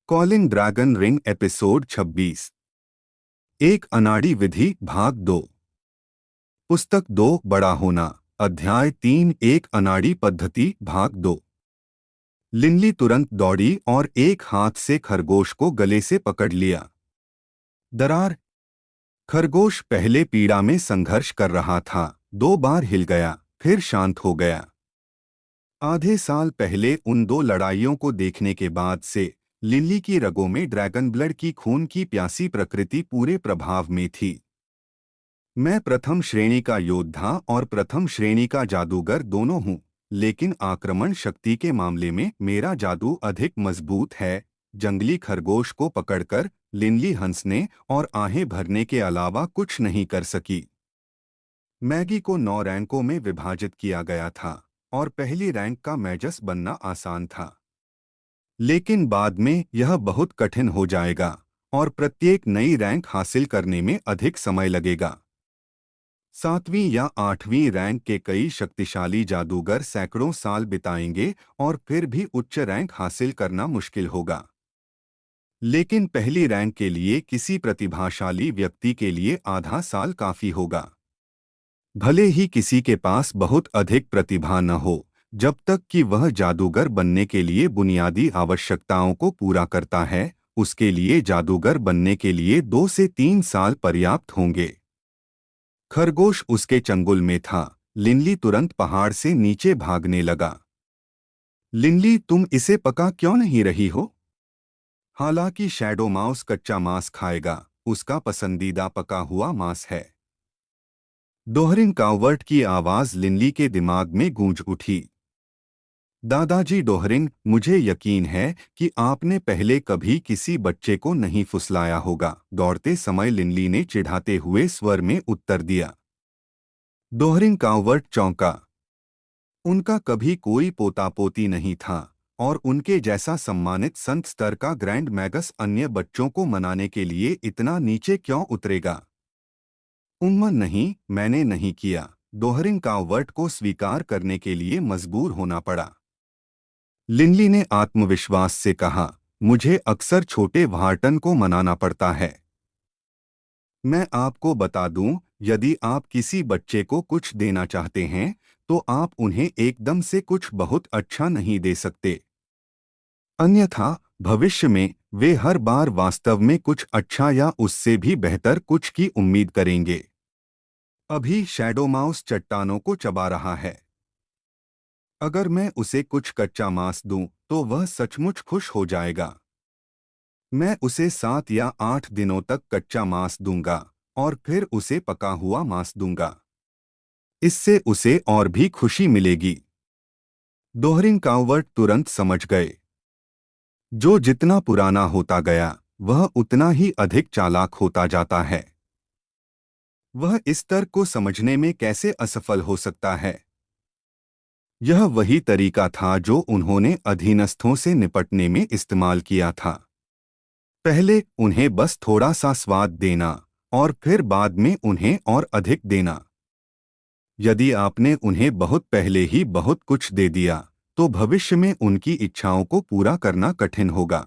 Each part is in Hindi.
Calling dragon ring episode 26। एक अनाड़ी विधि भाग 2। पुस्तक 2 बड़ा होना अध्याय 3 एक अनाड़ी पद्धति भाग 2। लिनली तुरंत दौड़ी और एक हाथ से खरगोश को गले से पकड़ लिया। दरार। खरगोश पहले पीड़ा में संघर्ष कर रहा था, 2 बार हिल गया, फिर शांत हो गया। आधे साल पहले उन 2 लड़ाइयों को देखने के बाद से लिली की रगों में ड्रैगन ब्लड की खून की प्यासी प्रकृति पूरे प्रभाव में थी। मैं प्रथम श्रेणी का योद्धा और प्रथम श्रेणी का जादूगर दोनों हूँ, लेकिन आक्रमण शक्ति के मामले में मेरा जादू अधिक मजबूत है। जंगली खरगोश को पकड़कर लिनली हंसने और आहें भरने के अलावा कुछ नहीं कर सकी। मैगी को 9 रैंकों में विभाजित किया गया था और पहली रैंक का मेजस बनना आसान था, लेकिन बाद में यह बहुत कठिन हो जाएगा और प्रत्येक नई रैंक हासिल करने में अधिक समय लगेगा। 7वीं या 8वीं रैंक के कई शक्तिशाली जादूगर सैकड़ों साल बिताएंगे और फिर भी उच्च रैंक हासिल करना मुश्किल होगा। लेकिन पहली रैंक के लिए किसी प्रतिभाशाली व्यक्ति के लिए आधा साल काफी होगा। भले ही किसी के पास बहुत अधिक प्रतिभा न हो, जब तक कि वह जादूगर बनने के लिए बुनियादी आवश्यकताओं को पूरा करता है, उसके लिए जादूगर बनने के लिए 2 से 3 साल पर्याप्त होंगे। खरगोश उसके चंगुल में था। लिनली तुरंत पहाड़ से नीचे भागने लगा। लिनली, तुम इसे पका क्यों नहीं रही हो? हालांकि शैडो माउस कच्चा मांस खाएगा, उसका पसंदीदा पका हुआ मांस है। डोहरिन कावर्ट की आवाज लिनली के दिमाग में गूंज उठी। दादाजी डोहरिन, मुझे यकीन है कि आपने पहले कभी किसी बच्चे को नहीं फुसलाया होगा, दौड़ते समय लिनली ने चिढ़ाते हुए स्वर में उत्तर दिया। डोहरिन कावर्ट चौंका। उनका कभी कोई पोता पोती नहीं था और उनके जैसा सम्मानित संत स्तर का ग्रैंड मैगस अन्य बच्चों को मनाने के लिए इतना नीचे क्यों उतरेगा? नहीं, मैंने नहीं किया। डोहरिन कावर्ट को स्वीकार करने के लिए मजबूर होना पड़ा। लिनली ने आत्मविश्वास से कहा, मुझे अक्सर छोटे वार्टन को मनाना पड़ता है। मैं आपको बता दूं, यदि आप किसी बच्चे को कुछ देना चाहते हैं, तो आप उन्हें एकदम से कुछ बहुत अच्छा नहीं दे सकते। अन्यथा भविष्य में वे हर बार वास्तव में कुछ अच्छा या उससे भी बेहतर कुछ की उम्मीद करेंगे। अभी शैडो माउस चट्टानों को चबा रहा है। अगर मैं उसे कुछ कच्चा मांस दूं, तो वह सचमुच खुश हो जाएगा। मैं उसे 7 या 8 दिनों तक कच्चा मांस दूंगा और फिर उसे पका हुआ मांस दूंगा। इससे उसे और भी खुशी मिलेगी। डोहरिन कावर्ट तुरंत समझ गए। जो जितना पुराना होता गया, वह उतना ही अधिक चालाक होता जाता है। वह इस तर्क को समझने में कैसे असफल हो सकता है? यह वही तरीका था जो उन्होंने अधीनस्थों से निपटने में इस्तेमाल किया था। पहले उन्हें बस थोड़ा सा स्वाद देना और फिर बाद में उन्हें और अधिक देना। यदि आपने उन्हें बहुत पहले ही बहुत कुछ दे दिया, तो भविष्य में उनकी इच्छाओं को पूरा करना कठिन होगा।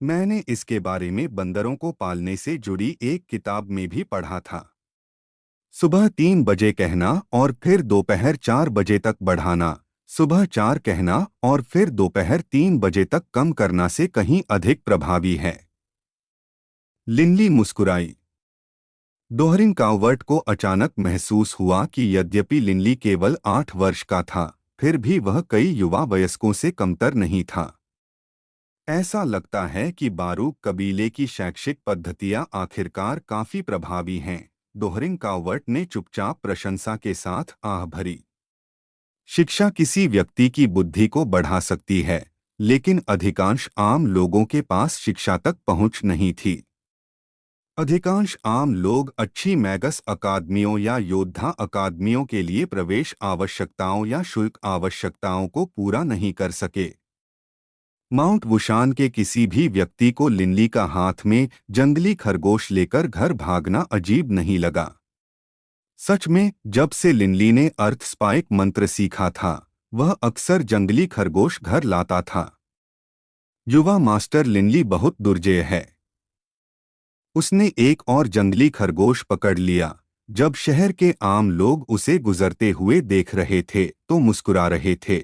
मैंने इसके बारे में बंदरों को पालने से जुड़ी एक किताब में भी पढ़ा था। सुबह 3 बजे कहना और फिर दोपहर 4 बजे तक बढ़ाना, सुबह 4 कहना और फिर दोपहर 3 बजे तक कम करना से कहीं अधिक प्रभावी है। लिनली मुस्कुराई। डोहरिन कावर्ट को अचानक महसूस हुआ कि यद्यपि लिनली केवल 8 वर्ष का था, फिर भी वह कई युवा वयस्कों से कमतर नहीं था। ऐसा लगता है कि बारूक कबीले की शैक्षिक पद्धतियां आखिरकार काफी प्रभावी हैं। डोहरिन कावर्ट ने चुपचाप प्रशंसा के साथ आह भरी। शिक्षा किसी व्यक्ति की बुद्धि को बढ़ा सकती है, लेकिन अधिकांश आम लोगों के पास शिक्षा तक पहुंच नहीं थी। अधिकांश आम लोग अच्छी मैगस अकादमियों या योद्धा अकादमियों के लिए प्रवेश आवश्यकताओं या शुल्क आवश्यकताओं को पूरा नहीं कर सके। माउंट वुशान के किसी भी व्यक्ति को लिनली का हाथ में जंगली खरगोश लेकर घर भागना अजीब नहीं लगा। सच में, जब से लिनली ने अर्थ स्पाइक मंत्र सीखा था, वह अक्सर जंगली खरगोश घर लाता था। युवा मास्टर लिनली बहुत दुर्जेय है। उसने एक और जंगली खरगोश पकड़ लिया। जब शहर के आम लोग उसे गुजरते हुए देख रहे थे तो मुस्कुरा रहे थे।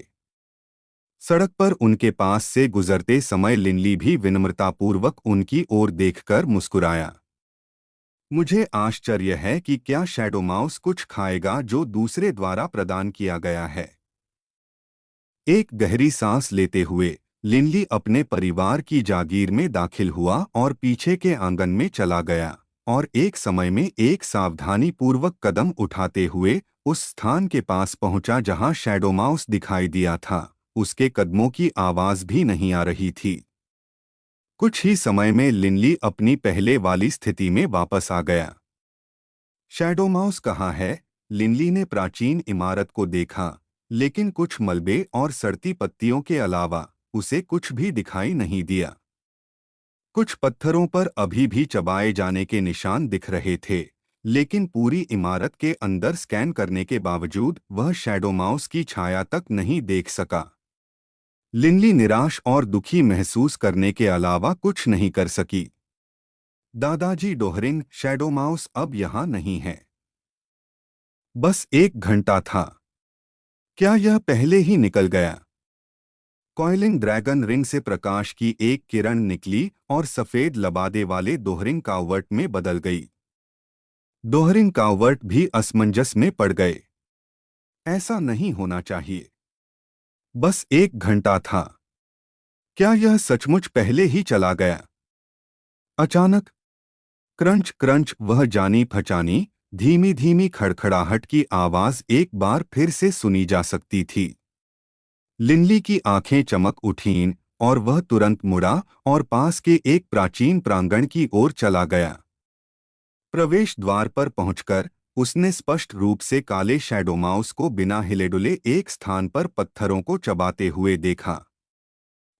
सड़क पर उनके पास से गुजरते समय लिनली भी विनम्रतापूर्वक उनकी ओर देखकर मुस्कुराया। मुझे आश्चर्य है कि क्या शैडो माउस कुछ खाएगा जो दूसरे द्वारा प्रदान किया गया है। एक गहरी सांस लेते हुए लिनली अपने परिवार की जागीर में दाखिल हुआ और पीछे के आंगन में चला गया और एक समय में एक सावधानी पूर्वक कदम उठाते हुए उस स्थान के पास पहुंचा जहां शैडो माउस दिखाई दिया था। उसके कदमों की आवाज भी नहीं आ रही थी। कुछ ही समय में लिनली अपनी पहले वाली स्थिति में वापस आ गया। शैडो माउस कहाँ है? लिनली ने प्राचीन इमारत को देखा, लेकिन कुछ मलबे और सड़ती पत्तियों के अलावा उसे कुछ भी दिखाई नहीं दिया। कुछ पत्थरों पर अभी भी चबाए जाने के निशान दिख रहे थे, लेकिन पूरी इमारत के अंदर स्कैन करने के बावजूद वह शैडो माउस की छाया तक नहीं देख सका। लिनली निराश और दुखी महसूस करने के अलावा कुछ नहीं कर सकी। दादाजी डोहरिंग, शैडो माउस अब यहाँ नहीं है। बस 1 घंटा था। क्या यह पहले ही निकल गया? कॉइलिंग ड्रैगन रिंग से प्रकाश की एक किरण निकली और सफेद लबादे वाले दोहरिंग कावर्ट में बदल गई। दोहरिंग कावर्ट भी असमंजस में पड़ गए। ऐसा नहीं होना चाहिए। बस 1 घंटा था। क्या यह सचमुच पहले ही चला गया? अचानक क्रंच क्रंच, वह जानी पहचानी धीमी धीमी खड़खड़ाहट की आवाज एक बार फिर से सुनी जा सकती थी। लिनली की आंखें चमक उठीं और वह तुरंत मुड़ा और पास के एक प्राचीन प्रांगण की ओर चला गया। प्रवेश द्वार पर पहुंचकर उसने स्पष्ट रूप से काले शैडो माउस को बिना हिले डुले एक स्थान पर पत्थरों को चबाते हुए देखा।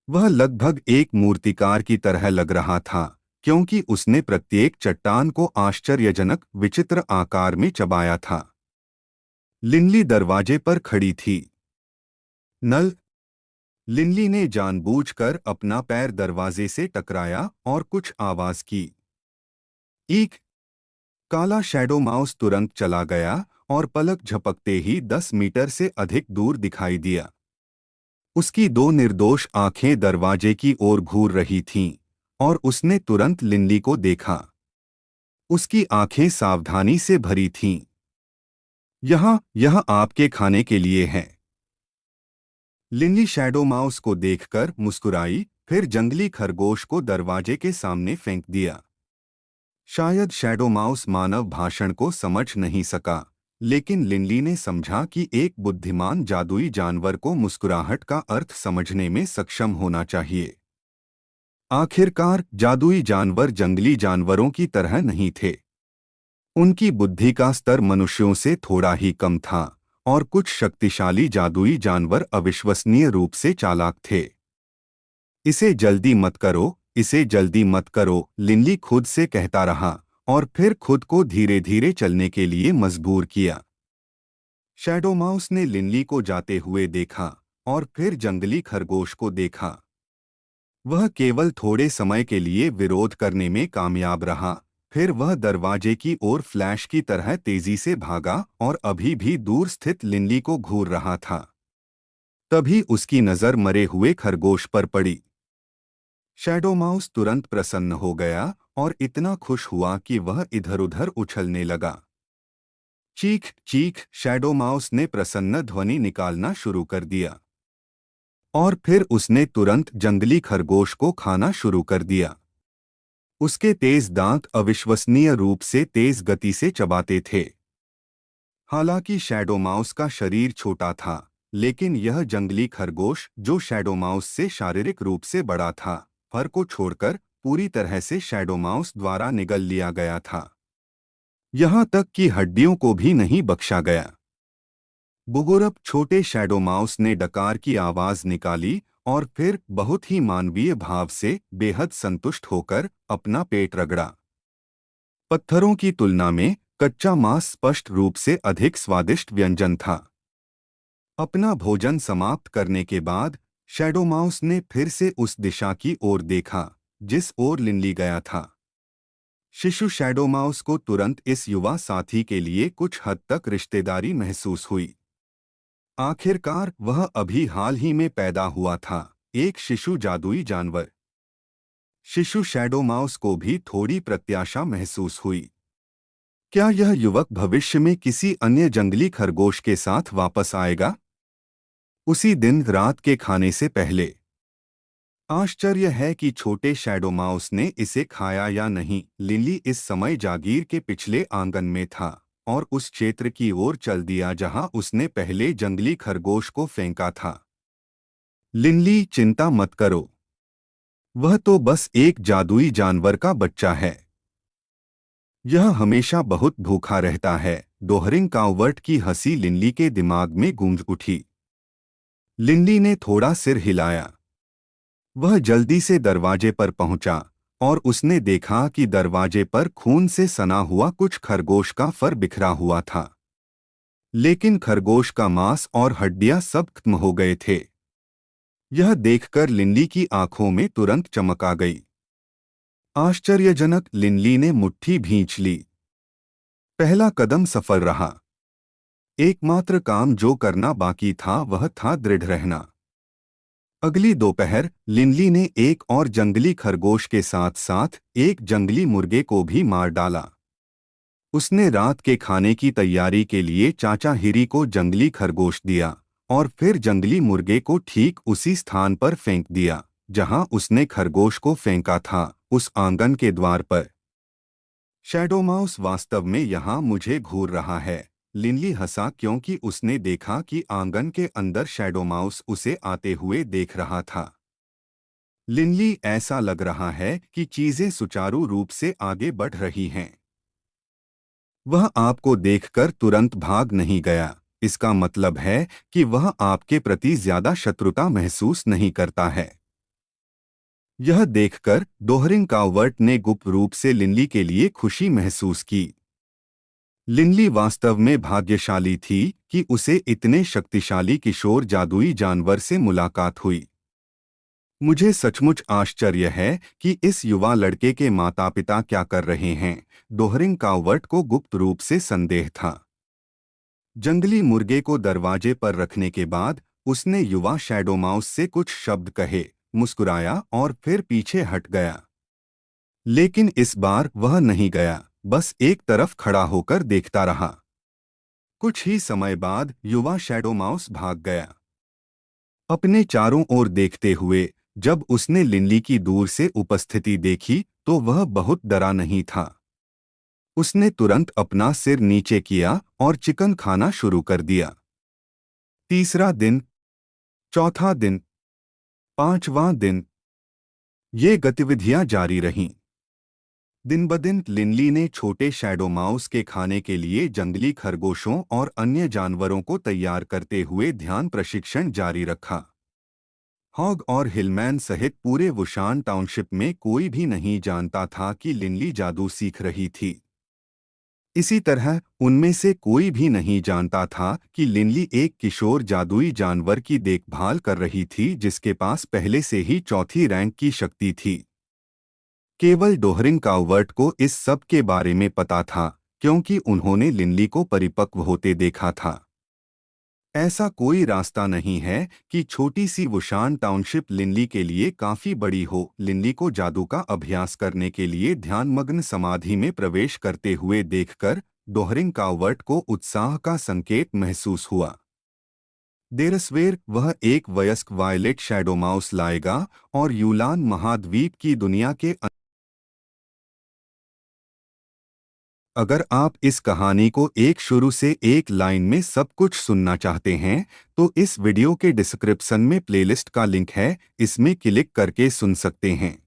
वह लगभग एक मूर्तिकार की तरह लग रहा था, क्योंकि उसने प्रत्येक चट्टान को आश्चर्यजनक विचित्र आकार में चबाया था। लिनली दरवाजे पर खड़ी थी। नल। लिनली ने जानबूझकर अपना पैर दरवाजे से टकराया और कुछ आवाज की। ईक। काला शैडो माउस तुरंत चला गया और पलक झपकते ही 10 मीटर से अधिक दूर दिखाई दिया। उसकी दो निर्दोष आंखें दरवाजे की ओर घूर रही थीं और उसने तुरंत लिनली को देखा। उसकी आंखें सावधानी से भरी थीं। यह आपके खाने के लिए है। लिनली शैडो माउस को देखकर मुस्कुराई, फिर जंगली खरगोश को दरवाजे के सामने फेंक दिया। शायद शैडो माउस मानव भाषण को समझ नहीं सका, लेकिन लिनली ने समझा कि एक बुद्धिमान जादुई जानवर को मुस्कुराहट का अर्थ समझने में सक्षम होना चाहिए। आखिरकार जादुई जानवर जंगली जानवरों की तरह नहीं थे। उनकी बुद्धि का स्तर मनुष्यों से थोड़ा ही कम था और कुछ शक्तिशाली जादुई जानवर अविश्वसनीय रूप से चालाक थे। इसे जल्दी मत करो, इसे जल्दी मत करो, लिनली खुद से कहता रहा और फिर खुद को धीरे धीरे चलने के लिए मजबूर किया। शैडो माउस ने लिनली को जाते हुए देखा और फिर जंगली खरगोश को देखा। वह केवल थोड़े समय के लिए विरोध करने में कामयाब रहा, फिर वह दरवाजे की ओर फ्लैश की तरह तेजी से भागा और अभी भी दूर स्थित लिनली को घूर रहा था। तभी उसकी नजर मरे हुए खरगोश पर पड़ी। शैडो माउस तुरंत प्रसन्न हो गया और इतना खुश हुआ कि वह इधर-उधर उछलने लगा। चीख चीख, शैडो माउस ने प्रसन्न ध्वनि निकालना शुरू कर दिया। और फिर उसने तुरंत जंगली खरगोश को खाना शुरू कर दिया। उसके तेज दांत अविश्वसनीय रूप से तेज गति से चबाते थे। हालांकि शैडो माउस का शरीर छोटा था, लेकिन यह जंगली खरगोश, जो शैडो माउस से शारीरिक रूप से बड़ा था, फर को छोड़कर पूरी तरह से शैडो माउस द्वारा निगल लिया गया था। यहाँ तक कि हड्डियों को भी नहीं बख्शा गया। बुगुरप, छोटे शैडो माउस ने डकार की आवाज निकाली और फिर बहुत ही मानवीय भाव से बेहद संतुष्ट होकर अपना पेट रगड़ा। पत्थरों की तुलना में कच्चा मांस स्पष्ट रूप से अधिक स्वादिष्ट व्यंजन था। अपना भोजन समाप्त करने के बाद शैडो माउस ने फिर से उस दिशा की ओर देखा जिस ओर लिनली गया था। शिशु शैडो माउस को तुरंत इस युवा साथी के लिए कुछ हद तक रिश्तेदारी महसूस हुई। आखिरकार वह अभी हाल ही में पैदा हुआ था, एक शिशु जादुई जानवर। शिशु शैडो माउस को भी थोड़ी प्रत्याशा महसूस हुई। क्या यह युवक भविष्य में किसी अन्य जंगली खरगोश के साथ वापस आएगा? उसी दिन रात के खाने से पहले। आश्चर्य है कि छोटे शैडो माउस ने इसे खाया या नहीं। लिली इस समय जागीर के पिछले आंगन में था और उस क्षेत्र की ओर चल दिया जहां उसने पहले जंगली खरगोश को फेंका था। लिनली, चिंता मत करो, वह तो बस एक जादुई जानवर का बच्चा है। यह हमेशा बहुत भूखा रहता है। डोहरिंग काउवर्ट की हंसी लिनली के दिमाग में गूंज उठी। लिनली ने थोड़ा सिर हिलाया। वह जल्दी से दरवाजे पर पहुंचा और उसने देखा कि दरवाजे पर खून से सना हुआ कुछ खरगोश का फर बिखरा हुआ था, लेकिन खरगोश का मांस और हड्डियां सब खत्म हो गए थे। यह देखकर लिनली की आंखों में तुरंत चमक आ गई। आश्चर्यजनक, लिनली ने मुट्ठी भींच ली। पहला कदम सफल रहा। एकमात्र काम जो करना बाकी था वह था दृढ़ रहना। अगली दोपहर लिनली ने एक और जंगली खरगोश के साथ साथ एक जंगली मुर्गे को भी मार डाला। उसने रात के खाने की तैयारी के लिए चाचा हिरी को जंगली खरगोश दिया और फिर जंगली मुर्गे को ठीक उसी स्थान पर फेंक दिया जहां उसने खरगोश को फेंका था, उस आंगन के द्वार पर। शैडो माउस वास्तव में यहाँ मुझे घूर रहा है। लिनली हंसा क्योंकि उसने देखा कि आंगन के अंदर शैडो माउस उसे आते हुए देख रहा था। लिनली, ऐसा लग रहा है कि चीजें सुचारू रूप से आगे बढ़ रही हैं। वह आपको देखकर तुरंत भाग नहीं गया, इसका मतलब है कि वह आपके प्रति ज्यादा शत्रुता महसूस नहीं करता है। यह देखकर डोहरिंग काउवर्ट ने गुप्त रूप से लिनली के लिए खुशी महसूस की। लिनली वास्तव में भाग्यशाली थी कि उसे इतने शक्तिशाली किशोर जादुई जानवर से मुलाकात हुई। मुझे सचमुच आश्चर्य है कि इस युवा लड़के के माता-पिता क्या कर रहे हैं। डोहरिंग काउवर्ट को गुप्त रूप से संदेह था। जंगली मुर्गे को दरवाजे पर रखने के बाद उसने युवा शैडो माउस से कुछ शब्द कहे, मुस्कुराया और फिर पीछे हट गया। लेकिन इस बार वह नहीं गया, बस एक तरफ खड़ा होकर देखता रहा। कुछ ही समय बाद युवा शैडो माउस भाग गया। अपने चारों ओर देखते हुए जब उसने लिनली की दूर से उपस्थिति देखी तो वह बहुत डरा नहीं था। उसने तुरंत अपना सिर नीचे किया और चिकन खाना शुरू कर दिया। तीसरा दिन, चौथा दिन, पांचवां दिन, ये गतिविधियां जारी रहीं। दिन ब दिन लिनली ने छोटे शैडो माउस के खाने के लिए जंगली खरगोशों और अन्य जानवरों को तैयार करते हुए ध्यान प्रशिक्षण जारी रखा। हॉग और हिलमैन सहित पूरे वुशान टाउनशिप में कोई भी नहीं जानता था कि लिनली जादू सीख रही थी। इसी तरह उनमें से कोई भी नहीं जानता था कि लिनली एक किशोर जादुई जानवर की देखभाल कर रही थी जिसके पास पहले से ही चौथी रैंक की शक्ति थी। केवल डोहरिंग काउवर्ट को इस सब के बारे में पता था क्योंकि उन्होंने लिनली को परिपक्व होते देखा था। ऐसा कोई रास्ता नहीं है कि छोटी सी वुशान टाउनशिप लिनली के लिए काफी बड़ी हो। लिनली को जादू का अभ्यास करने के लिए ध्यानमग्न समाधि में प्रवेश करते हुए देखकर डोहरिंग काउवर्ट को उत्साह का संकेत महसूस हुआ। देर सवेर वह एक वयस्क वायलेट शैडो माउस लाएगा और यूलान महाद्वीप की दुनिया के। अगर आप इस कहानी को एक शुरू से एक लाइन में सब कुछ सुनना चाहते हैं तो इस वीडियो के डिस्क्रिप्शन में प्लेलिस्ट का लिंक है, इसमें क्लिक करके सुन सकते हैं।